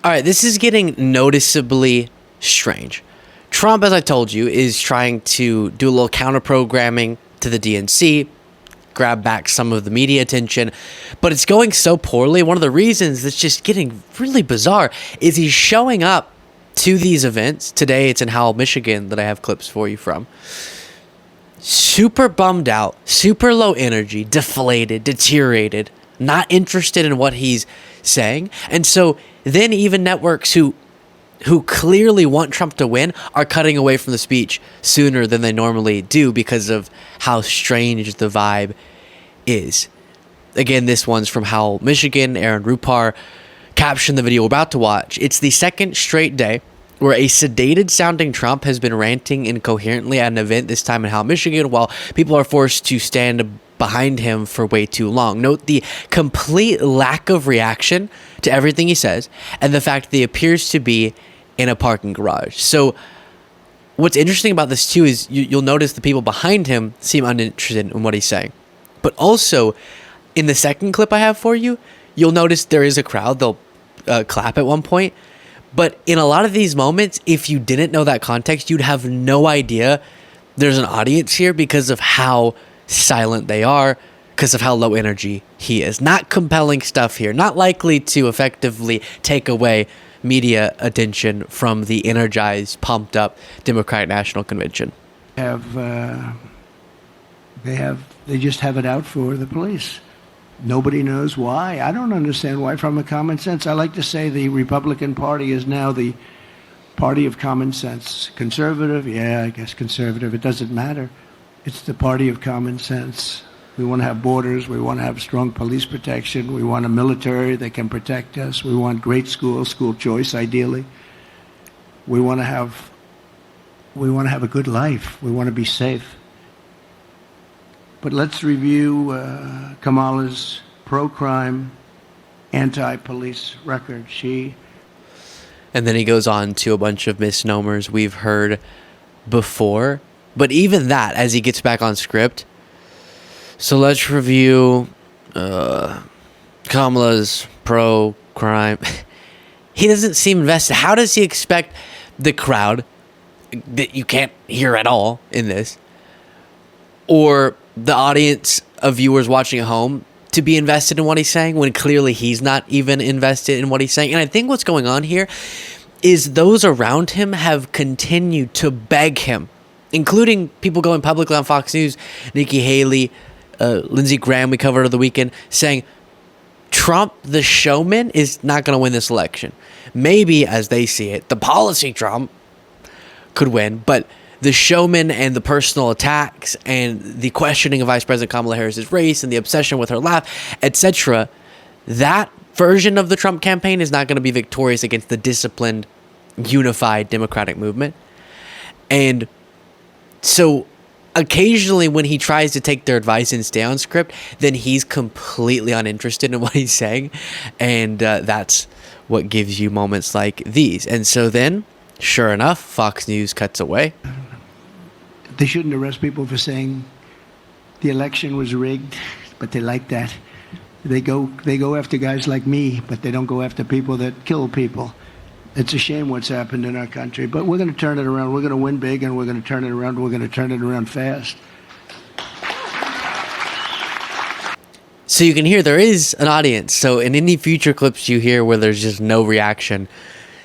All right, this is getting noticeably strange. Trump, as I told you, is trying to do a little counter programming to the DNC, grab back some of the media attention, but it's going so poorly. One of the reasons that's just getting really bizarre is he's showing up to these events. Today it's in Howell, Michigan that I have clips for you from. Super bummed out, super low energy, deflated, deteriorated, not interested in what he's saying. And so then even networks who clearly want Trump to win are cutting away from the speech sooner than they normally do because of how strange the vibe is. Again, this one's from Howell, Michigan. Aaron Rupar captioned the video we're about to watch. It's the second straight day where a sedated sounding Trump has been ranting incoherently at an event, this time in Howell, Michigan, while people are forced to stand behind him for way too long. Note the complete lack of reaction to everything he says and the fact that he appears to be in a parking garage. So what's interesting about this too is you'll notice the people behind him seem uninterested in what he's saying. But also in the second clip I have for you, you'll notice there is a crowd. They'll clap at one point. But in a lot of these moments, if you didn't know that context, you'd have no idea there's an audience here because of how silent they are, because of how low energy he is. Not compelling stuff here, not likely to effectively take away media attention from the energized, pumped up Democratic National Convention. They just have it out for the police. Nobody knows why. I don't understand why. From a common sense, I like to say the Republican Party is now the party of common sense. Conservative, yeah, I guess conservative. It doesn't matter. It's the party of common sense. We want to have borders. We want to have strong police protection. We want a military that can protect us. We want great schools, school choice, ideally. We want to have a good life. We want to be safe. But let's review Kamala's pro-crime, anti-police record. And then he goes on to a bunch of misnomers we've heard before. But even that, as he gets back on script. So let's review Kamala's pro-crime. He doesn't seem invested. How does he expect the crowd that you can't hear at all in this, or the audience of viewers watching at home, to be invested in what he's saying when clearly he's not even invested in what he's saying? And I think what's going on here is those around him have continued to beg him, including people going publicly on Fox News, Nikki Haley, Lindsey Graham, we covered over the weekend, saying Trump, the showman, is not going to win this election. Maybe, as they see it, the policy Trump could win, but the showman and the personal attacks and the questioning of Vice President Kamala Harris's race and the obsession with her laugh, etc., that version of the Trump campaign is not going to be victorious against the disciplined, unified Democratic movement. And so occasionally when he tries to take their advice and stay on script, then he's completely uninterested in what he's saying. And that's what gives you moments like these. And so then, sure enough, Fox News cuts away. They shouldn't arrest people for saying the election was rigged, but they like that. They go after guys like me, but they don't go after people that kill people. It's a shame what's happened in our country, but we're going to turn it around. We're going to win big, and we're going to turn it around. We're going to turn it around fast. So you can hear there is an audience. So in any future clips you hear where there's just no reaction,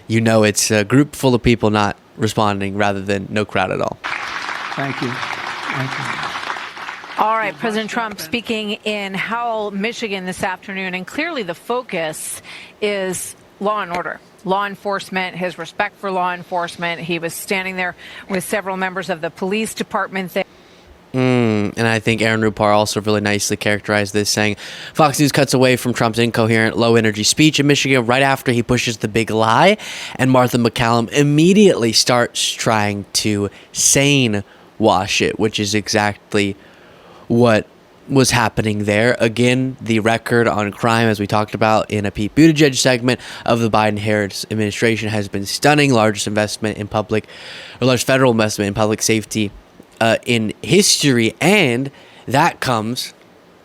you know it's a group full of people not responding rather than no crowd at all. Thank you. Thank you. All right, President Trump speaking in Howell, Michigan this afternoon, and clearly the focus is law and order. Law enforcement, his respect for law enforcement. He was standing there with several members of the police department there. And I think Aaron Rupar also really nicely characterized this, saying Fox News cuts away from Trump's incoherent, low-energy speech in Michigan right after he pushes the big lie, and Martha MacCallum immediately starts trying to sane wash it, which is exactly what was happening there. Again, the record on crime, as we talked about in a Pete Buttigieg segment of the Biden-Harris administration, has been stunning. Largest investment in public, or largest federal investment in public safety in history, and that comes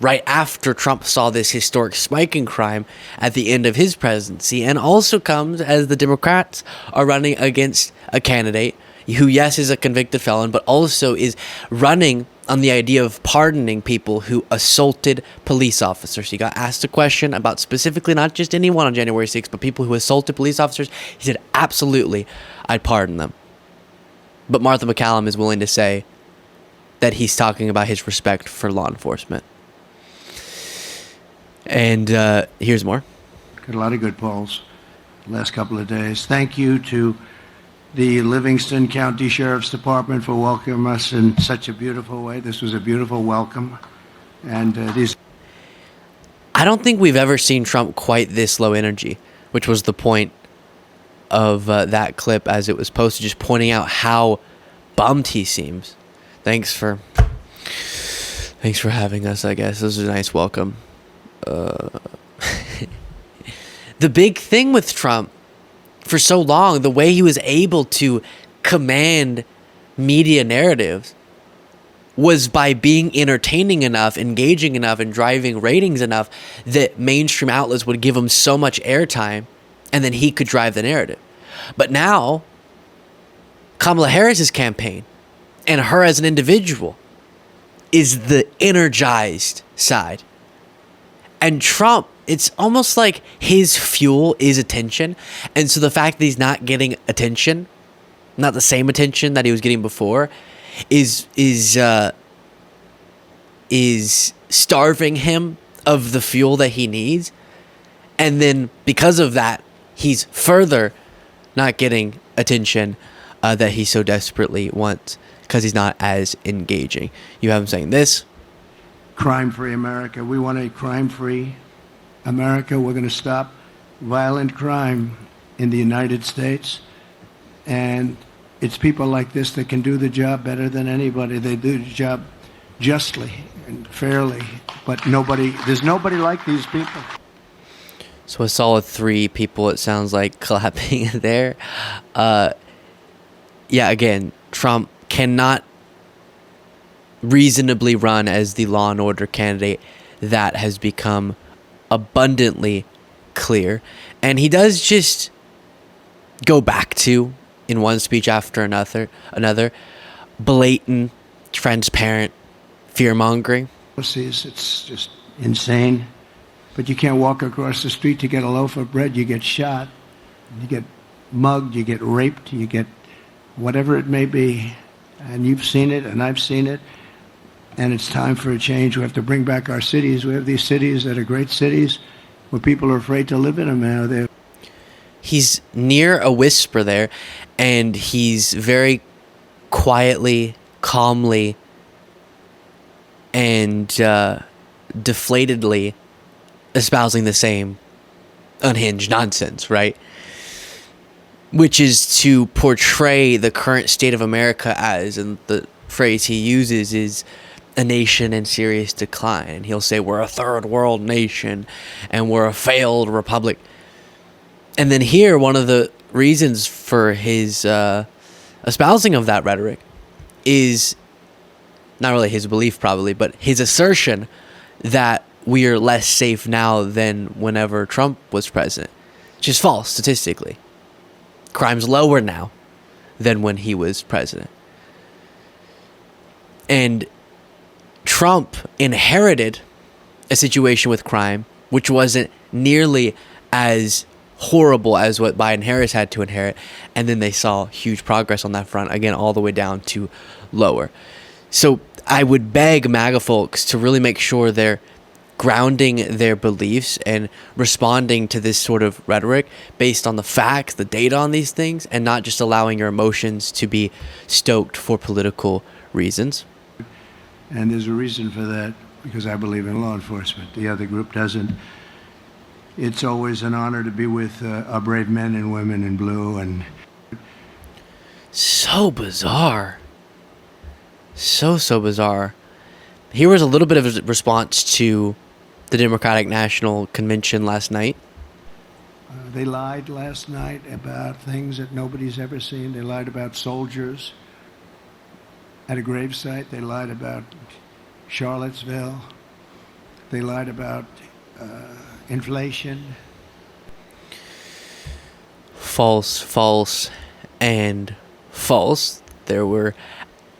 right after Trump saw this historic spike in crime at the end of his presidency, and also comes as the Democrats are running against a candidate who, yes, is a convicted felon, but also is running on the idea of pardoning people who assaulted police officers. He got asked a question about specifically not just anyone on January 6th, but people who assaulted police officers. He said, absolutely, I'd pardon them. But Martha MacCallum is willing to say that he's talking about his respect for law enforcement. And here's more. Got a lot of good polls last couple of days. Thank you to the Livingston County Sheriff's Department for welcoming us in such a beautiful way. This was a beautiful welcome. And I don't think we've ever seen Trump quite this low energy, which was the point of that clip as it was posted, just pointing out how bummed he seems. Thanks for having us, I guess. This was a nice welcome. The big thing with Trump for so long, the way he was able to command media narratives was by being entertaining enough, engaging enough, and driving ratings enough that mainstream outlets would give him so much airtime, and then he could drive the narrative. But now, Kamala Harris's campaign and her as an individual is the energized side. And Trump, it's almost like his fuel is attention. And so the fact that he's not getting attention, not the same attention that he was getting before, is starving him of the fuel that he needs. And then because of that, he's further not getting attention that he so desperately wants because he's not as engaging. You have him saying this. crime-free America. We want a crime-free America. We're going to stop violent crime in the United States. And it's people like this that can do the job better than anybody. They do the job justly and fairly. But there's nobody like these people. So a solid 3 people, it sounds like, clapping there. Yeah, again, Trump cannot reasonably run as the law and order candidate. That has become abundantly clear. And he does just go back to, in one speech after another, blatant, transparent fear-mongering. It's just insane. But you can't walk across the street to get a loaf of bread. You get shot, you get mugged, you get raped, you get whatever it may be. And you've seen it, and I've seen it. And it's time for a change. We have to bring back our cities. We have these cities that are great cities where people are afraid to live in them now. He's near a whisper there, and he's very quietly, calmly, and deflatedly espousing the same unhinged nonsense, right? Which is to portray the current state of America as, and the phrase he uses is, a nation in serious decline. And he'll say, we're a third world nation, and we're a failed republic. And then here, one of the reasons for his espousing of that rhetoric is not really his belief, probably, but his assertion that we are less safe now than whenever Trump was president, which is false statistically. Crime's lower now than when he was president. And Trump inherited a situation with crime which wasn't nearly as horrible as what Biden-Harris had to inherit, and then they saw huge progress on that front, again, all the way down to lower. So I would beg MAGA folks to really make sure they're grounding their beliefs and responding to this sort of rhetoric based on the facts, the data on these things, and not just allowing your emotions to be stoked for political reasons. And there's a reason for that, because I believe in law enforcement. The other group doesn't. It's always an honor to be with our brave men and women in blue. And so bizarre. So bizarre. Here was a little bit of a response to the Democratic National Convention last night. They lied last night about things that nobody's ever seen. They lied about soldiers at a gravesite. They lied about Charlottesville. They lied about inflation. False, false, and false. There were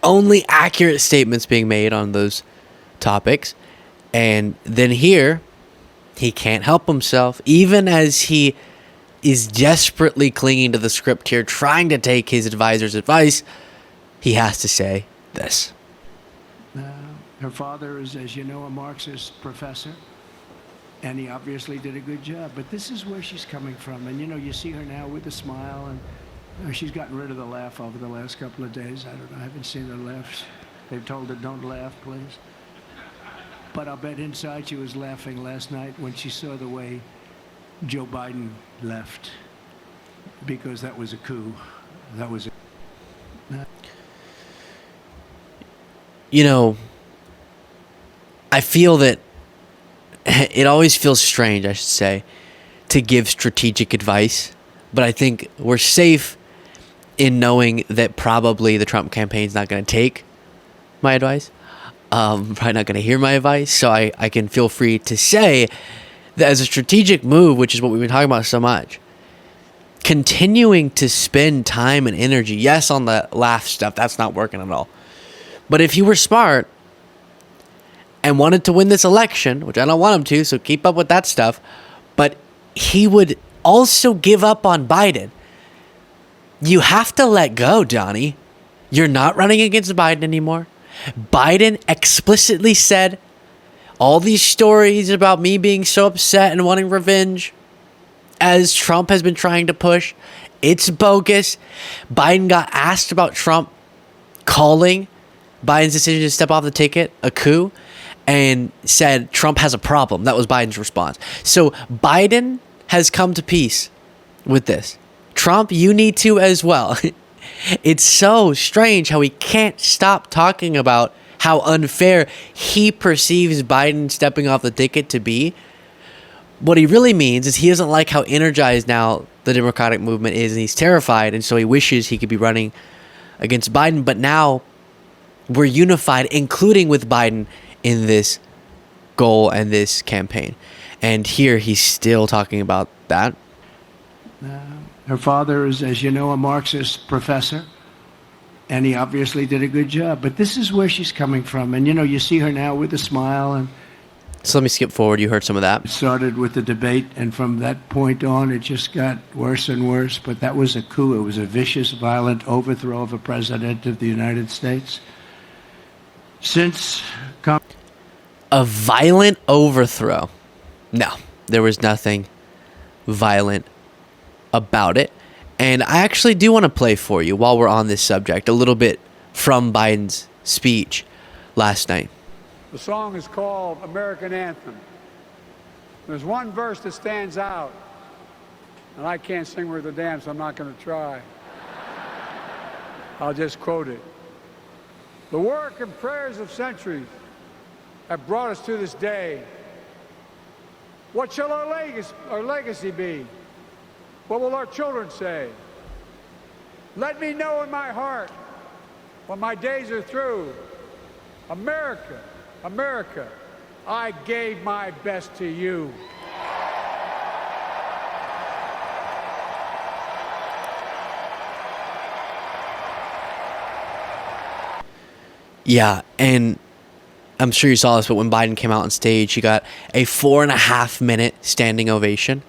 only accurate statements being made on those topics. And then here, he can't help himself, even as he is desperately clinging to the script here, trying to take his advisor's advice. He has to say this. Her father is, as you know, a Marxist professor, and he obviously did a good job. But this is where she's coming from. And, you know, you see her now with a smile, and she's gotten rid of the laugh over the last couple of days. I don't know. I haven't seen her laugh. They've told her, don't laugh, please. But I'll bet inside she was laughing last night when she saw the way Joe Biden left, because that was a coup. That was a... You know, I feel that it always feels strange, I should say, to give strategic advice. But I think we're safe in knowing that probably the Trump campaign is not going to take my advice. Probably not going to hear my advice. So I can feel free to say that as a strategic move, which is what we've been talking about so much, continuing to spend time and energy, yes, on the laugh stuff, that's not working at all. But if you were smart and wanted to win this election, which I don't want him to, so keep up with that stuff, but he would also give up on Biden. You have to let go, Johnny. You're not running against Biden anymore. Biden explicitly said all these stories about me being so upset and wanting revenge, as Trump has been trying to push, it's bogus. Biden got asked about Trump calling Biden's decision to step off the ticket a coup, and said Trump has a problem. That was Biden's response. So Biden has come to peace with this. Trump, you need to as well. It's so strange how he can't stop talking about how unfair he perceives Biden stepping off the ticket to be. What he really means is he doesn't like how energized now the Democratic movement is, and he's terrified, and so he wishes he could be running against Biden. But now we're unified, including with Biden, in this goal and this campaign. And here he's still talking about that. Her father is, as you know, a Marxist professor, and he obviously did a good job. But this is where she's coming from. And, you know, you see her now with a smile. And so let me skip forward. You heard some of that. It started with the debate, and from that point on, it just got worse and worse. But that was a coup. It was a vicious, violent overthrow of a president of the United States. A violent overthrow. No, there was nothing violent about it. And I actually do want to play for you, while we're on this subject, a little bit from Biden's speech last night. The song is called American Anthem. There's one verse that stands out, and I can't sing worth a damn, so I'm not going to try. I'll just quote it. The work and prayers of centuries have brought us to this day. What shall our legacy be? What will our children say? Let me know in my heart when my days are through. America, America, I gave my best to you. Yeah, and I'm sure you saw this, but when Biden came out on stage, he got a 4.5-minute standing ovation,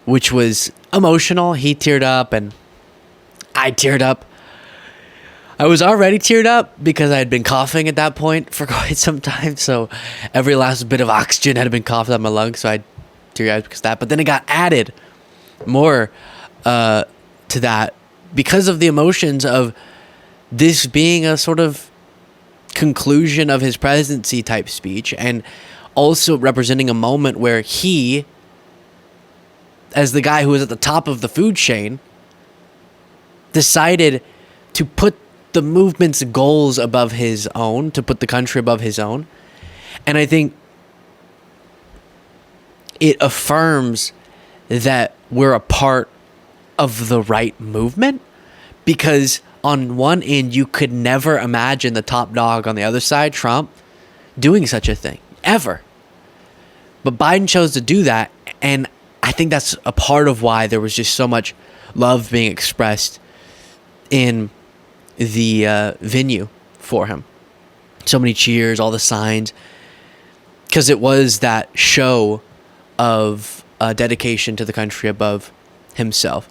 which was emotional. He teared up, and I teared up. I was already teared up because I had been coughing at that point for quite some time, so every last bit of oxygen had been coughed out of my lungs, so I teary-eyed because of that. But then it got added more to that because of the emotions of this being a sort of conclusion of his presidency type speech, and also representing a moment where he, as the guy who was at the top of the food chain, decided to put the movement's goals above his own, to put the country above his own. And I think it affirms that we're a part of the right movement, because on one end, you could never imagine the top dog on the other side, Trump, doing such a thing. Ever. But Biden chose to do that, and I think that's a part of why there was just so much love being expressed in the venue for him. So many cheers, all the signs, because it was that show of dedication to the country above himself.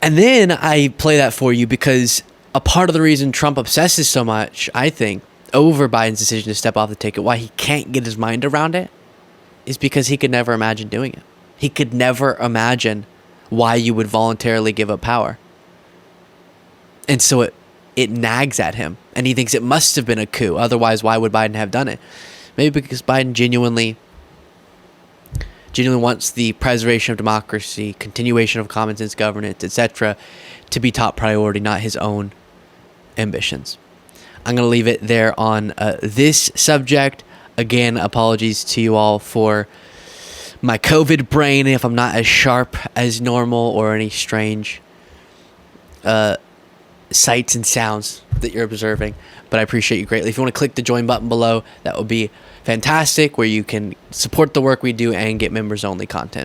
And then I play that for you because a part of the reason Trump obsesses so much, I think, over Biden's decision to step off the ticket, why he can't get his mind around it, is because he could never imagine doing it. He could never imagine why you would voluntarily give up power. And so it nags at him, and he thinks it must have been a coup. Otherwise, why would Biden have done it? Maybe because Biden genuinely wants the preservation of democracy, continuation of common sense governance, etc., to be top priority, not his own ambitions. I'm going to leave it there on this subject. Again, apologies to you all for my COVID brain if I'm not as sharp as normal or any strange sights and sounds that you're observing, but I appreciate you greatly. If you want to click the join button below, that would be fantastic, where you can support the work we do and get members only content.